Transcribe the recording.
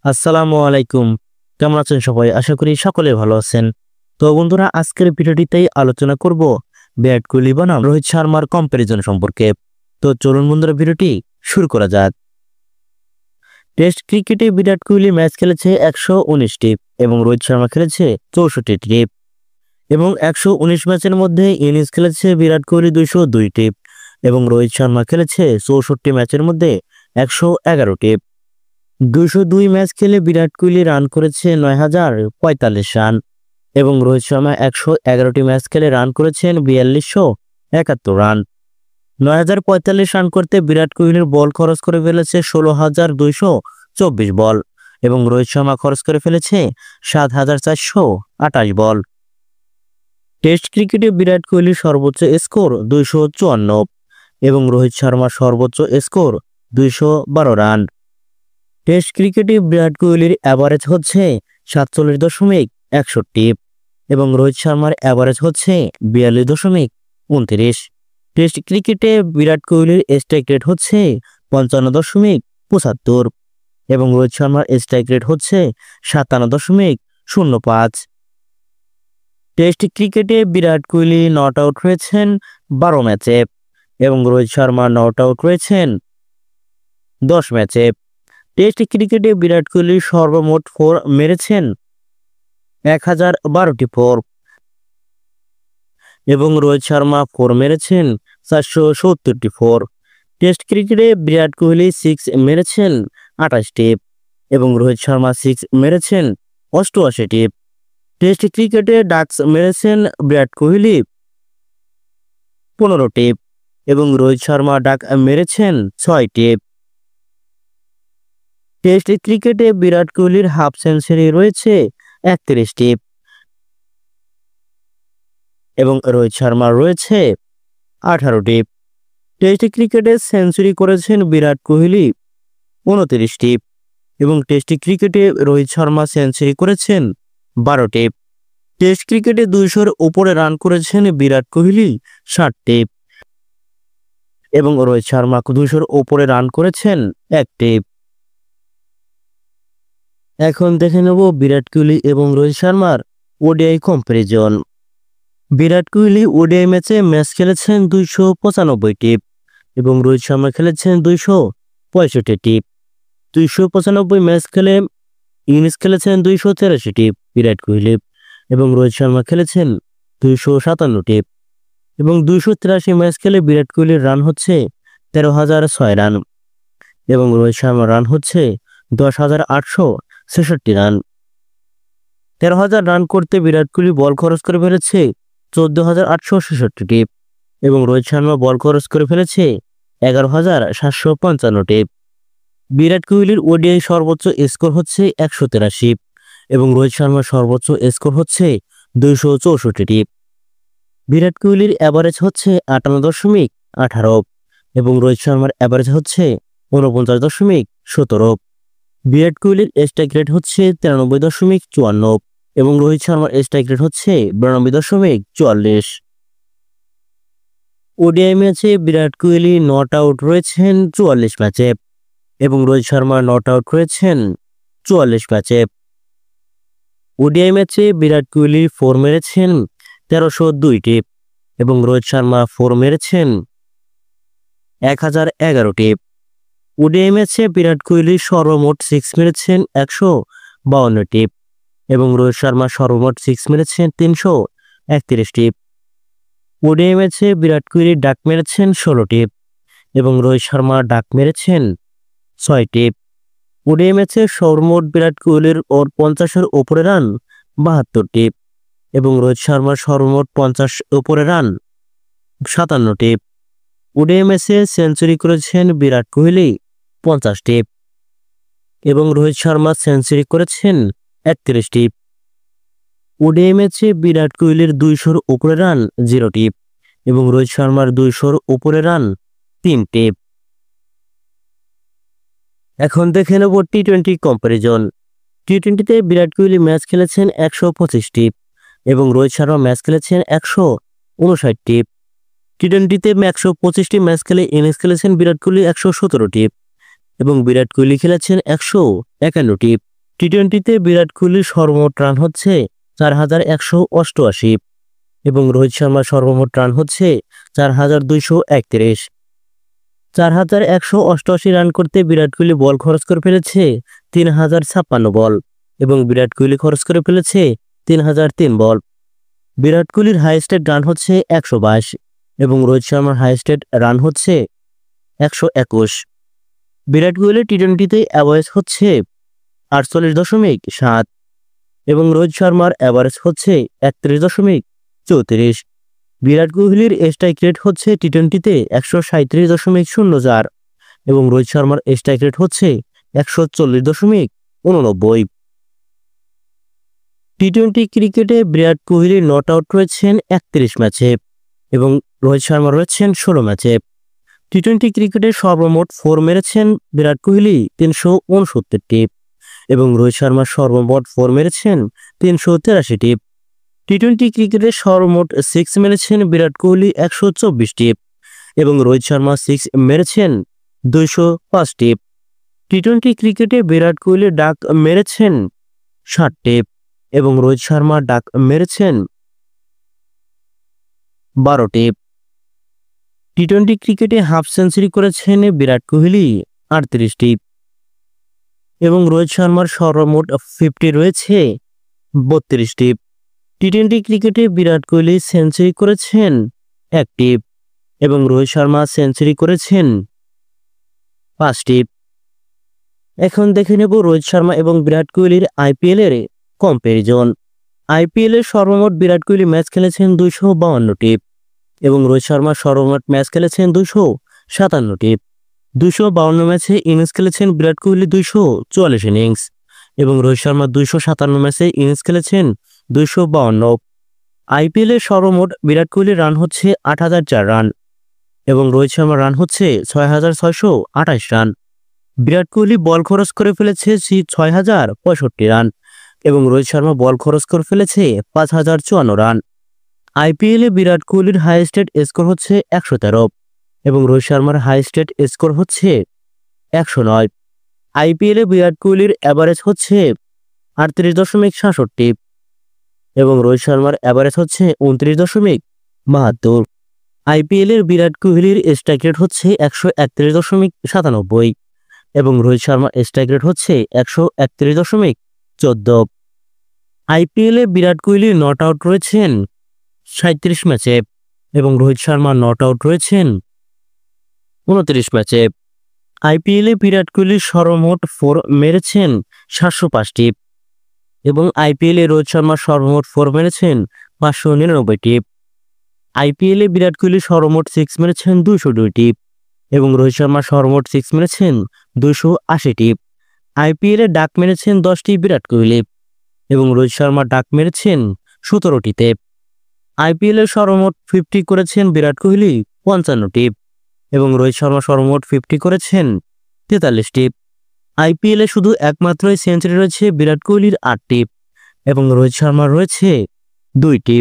আসসালামু আলাইকুম। কেমন আছেন সবাই? আশা করি সকলে ভালো আছেন। তো বন্ধুরা, আজকের ভিডিওটিতেই আলোচনা করব বিরাট কোহলি বনাম রোহিত শর্মার কম্প্যারিজন সম্পর্কে। তো চলুন বন্ধুরা, ভিডিওটি শুরু করা যাক। টেস্ট ক্রিকেটে বিরাট কোহলি ম্যাচ খেলেছে ১১৯টি এবং রোহিত শর্মা খেলেছে ৬৪টি এবং ১১৯ ম্যাচের মধ্যে ইনিংস খেলেছে বিরাট কোহলি ২০২টি এবং রোহিত শর্মা খেলেছে ৬৪ ম্যাচের মধ্যে ১১১টি। ২০২ ম্যাচ খেলে বিরাট কোহলি রান করেছে ৯,০৪৫ রান এবং রোহিত শর্মা ১১১টি ম্যাচ খেলে রান করেছেন ৪২৭১ রান। ৯,০৪৫ রান করতে বিরাট কোহলির বল খরচ করে ফেলেছে ১৬,২২৪ বল এবং রোহিত শর্মা খরচ করে ফেলেছে ৭,৪২৮ বল। টেস্ট ক্রিকেটে বিরাট কোহলির সর্বোচ্চ স্কোর ২৫৪ এবং রোহিত শর্মার সর্বোচ্চ স্কোর ২১২ রান। টেস্ট ক্রিকেটে বিরাট কোহলির অ্যাভারেজ হচ্ছে ৪৭.৬১ এবং রোহিত শর্মার অ্যাভারেজ হচ্ছে ৪২.২৯। টেস্ট ক্রিকেটে বিরাট কোহলির স্ট্রাইক রেট হচ্ছে ৫৫.৭৫ এবং রোহিত শর্মার স্ট্রাইক রেট হচ্ছে ৫৭.০৫। টেস্ট ক্রিকেটে বিরাট কোহলি নট আউট হয়েছেন ১২ ম্যাচে এবং রোহিত শর্মা নট আউট হয়েছেন ১০ ম্যাচে। টেস্ট ক্রিকেটে বিরাট কোহলি সর্বমোট ৪ মেরেছেন ১,০১২টি ৪ এবং রোহিত শর্মা ৪ মেরেছেন ৪৭০টি ৪। টেস্ট ক্রিকেটে বিরাট কোহলি 6 মেরেছেন ২৮টি এবং রোহিত শর্মা 6 মেরেছেন ৮৮টি। টেস্ট ক্রিকেটে ডাকস মেরেছেন বিরাট কোহলি ১৫টি এবং রোহিত শর্মা ডাক মেরেছেন ৬টি। টেস্ট ক্রিকেটে বিরাট কোহলির হাফ সেঞ্চুরি রয়েছে ৩১টি এবং রোহিত শর্মার রয়েছে ১৮টি। টেস্ট ক্রিকেটে সেঞ্চুরি করেছেন বিরাট কোহলি ২৯টি এবং টেস্ট ক্রিকেটে রোহিত শর্মা সেঞ্চুরি করেছেন ১২টি। টেস্ট ক্রিকেটে ২০০-র উপরে রান করেছেন বিরাট কোহলি ৬০টি এবং রোহিত শর্মা ২০০-র উপরে রান করেছেন ১টি। এখন দেখে নেব বিরাট কোহলি এবং রোহিত শর্মার ODI comparison. Virat Kohli ODI match খেলেছেন ২৯৫টি এবং রোহিত শর্মা খেলেছেন ২৬৫টি। ২৯৫ ম্যাচ খেলে ইনিংস খেলেছেন ২৮৩টি বিরাট কোহলি এবং রোহিত শর্মা খেলেছেন ২৫৭টি এবং ২৮৩ ম্যাচ খেলে বিরাট কোহলির রান হচ্ছে ১৩,০০৬ রান এবং রোহিত শর্মার রান হচ্ছে ১০,৮৬৬ রান। ১৩,০০০ রান করতে বিরাট কোহলি বল খরচ করে ফেলেছে ১৪,৮৬৬টি এবং রোহিত শর্মা বল খরচ করে ফেলেছে ১১,৭৫৫টি। বিরাট কোহলির ওডিআই সর্বোচ্চ স্কোর হচ্ছে ১৮৩ এবং রোহিত শর্মার সর্বোচ্চ স্কোর হচ্ছে ২৬৪টি। বিরাট কোহলির অ্যাভারেজ হচ্ছে ৫৮.১৮ এবং রোহিত শর্মার অ্যাভারেজ হচ্ছে ৪৯.১৭। বিরাট কোহলির স্ট্রাইক রেট হচ্ছে ৯৩.৫৪ এবং রোহিত শর্মার স্ট্রাইক রেট হচ্ছে ৯২.৪৪। ওডিআই ম্যাচে বিরাট কোহলি নট আউট রয়েছেন ৪৪ ম্যাচে এবং রোহিত শর্মা নট আউট হয়েছেন ৪৪ ম্যাচে। ওডিআই ম্যাচে বিরাট কোহলি ৪ মেরেছেন ১৩০২টি এবং রোহিত শর্মা ৪ মেরেছেন ১,০১১টি। ওডিআই ম্যাচে বিরাট কোহলি সর্বমোট 6 মেরেছেন ১৫২টি এবং রোহিত শর্মা সর্বমোট 6 মেরেছেন ৩৩১টি। ওডিআই ম্যাচে বিরাট কোহলি ডাক মেরেছেন ১৬টি এবং রোহিত শর্মা ডাক মেরেছেন ৬টি। ওডিআই ম্যাচে সর্বমোট বিরাট কোহলির ৫০-এর উপরে রান ৭২টি এবং রোহিত শর্মার সর্বমোট ৫০ উপরে রান ৫৭টি। ওডিআই ম্যাচে সেঞ্চুরি করেছেন বিরাট কোহলি ৫০টি এবং রোহিত শর্মা সেঞ্চুরি করেছেন ৩১টি। ওডিআই ম্যাচে বিরাট কোহলির ২০০-র উপরে রান 0টি এবং রোহিত শর্মার ২০০-র উপরে রান 3টি। এখন দেখে নেব T twenty comparison. টি-টোয়েন্টিতে Virat Kohli match খেলেছেন ১২৫টি এবং রোহিত শর্মা ম্যাচ খেলেছেন ১৫৯টি। টি-টোয়েন্টিতে ১২৫টি ম্যাচ খেলে ইনিংস খেলেছেন বিরাট কোহলি ১১৭টি এবং বিরাট কোহলি খেলেছেন ১৫১টি। টি-20তে বিরাট কোহলির সর্বমোট রান হচ্ছে 4188 এবং রোহিত শর্মার সর্বমোট রান হচ্ছে 4231। 4188 রান করতে বিরাট কোহলি বল খরচ করে ফেলেছে 3056 বল এবং বিরাট কোহলি খরচ করে ফেলেছে 3003 বল। বিরাট কোহলির হাইয়েস্টেড রান হচ্ছে 122 এবং রোহিত শর্মার হাইয়েস্টেড রান হচ্ছে 121। বিরাট কোহলি টি-20তে অ্যাভারেজ হচ্ছে 48.7 এবং রোহিত শর্মার অ্যাভারেজ হচ্ছে 31.34। বিরাট কোহলির স্ট্রাইক রেট হচ্ছে টি-20তে 137.04 এবং রোহিত শর্মার স্ট্রাইক রেট হচ্ছে 140.89। টি-20 ক্রিকেটে বিরাট কোহলি নট আউট রয়েছেন 31 ম্যাচে এবং রোহিত শর্মা রয়েছেন 16 ম্যাচে। টি-20 ক্রিকেটে সর্বমোট 4 মেরেছেন বিরাট কোহলি 369টি এবং রোহিত শর্মা সর্বমোট 4 মেরেছেন 383টি। টি-20 ক্রিকেটে সর্বমোট 6 মেরেছেন বিরাট কোহলি 124টি এবং রোহিত শর্মা 6 মেরেছেন 205টি। টি-20 ক্রিকেটে বিরাট কোহলি ডাক মেরেছেন 60টি এবং রোহিত শর্মা ডাক মেরেছেন 12টি। টি-20 ক্রিকেটে হাফ সেঞ্চুরি করেছেন বিরাট কোহলি 38টি এবং রোহিত শর্মার সর্বমোট 50 রয়েছে 32টি। টি-20 ক্রিকেটে বিরাট কোহলি সেঞ্চুরি করেছেন 1টি এবং রোহিত শর্মা সেঞ্চুরি করেছেন 5টি। এখন দেখে নেব রোহিত শর্মা এবং বিরাট কোহলির আইপিএল এর কম্প্যারিজন। আইপিএল এর সর্বমোট বিরাট কোহলি ম্যাচ খেলেছেন 252টি এবং রোহিত শর্মা সর্বমোট ম্যাচ খেলেছেন 257টি। 252 ম্যাচে ইনিংস খেলেছেন বিরাট কোহলি 244 ইনিংস এবং রোহিত শর্মা 257 ম্যাচে ইনিংস খেলেছেন 252। আইপিএল এর সর্বমোট বিরাট কোহলির রান হচ্ছে 8004 রান এবং রোহিত শর্মার রান হচ্ছে 6628 রান। বিরাট কোহলি বল খরচ করে ফেলেছে 6065 রান এবং রোহিত শর্মা বল খরচ করে ফেলেছে 5054 রান। আইপিএলে বিরাট কোহলির হাইয়েস্টেড স্কোর হচ্ছে 113 এবং রোহিত শর্মার হাইয়েস্টেড স্কোর হচ্ছে 109। আইপিএলে বিরাট কোহলির অ্যাভারেজ হচ্ছে 38.66 এবং রোহিত শর্মার অ্যাভারেজ হচ্ছে 29.72। আইপিএলের বিরাট কোহলির স্ট্রাইক রেট হচ্ছে 131.97 এবং রোহিত শর্মার স্ট্রাইক রেট হচ্ছে 131.14। আইপিএলে বিরাট কোহলি নট আউট রয়েছেন 37 ম্যাচে এবং রোহিত শর্মা নট আউট রয়েছেন 29 ম্যাচে। আইপিএলে বিরাট কোহলি সর্বমোট 4 মেরেছেন 705টি এবং আইপিএলে রোহিত শর্মা সর্বমোট 4 মেরেছেন 599টি। আইপিএলে বিরাট কোহলি সর্বমোট 6 মেরেছেন 202টি এবং রোহিত শর্মা সর্বমোট 6 মেরেছেন 280টি। আইপিএলে ডাক মেরেছেন 10টি বিরাট কোহলি এবং রোহিত শর্মা ডাক মেরেছেন 17টিতে। আইপিএলে সর্বমোট 50 করেছেন বিরাট কোহলি 55টি এবং রোহিত শর্মা সর্বমোট 50 করেছেন 43টি। আইপিএলে শুধু একমাত্রই সেঞ্চুরি রয়েছে বিরাট কোহলির 8টি এবং রোহিত শর্মার রয়েছে 2টি।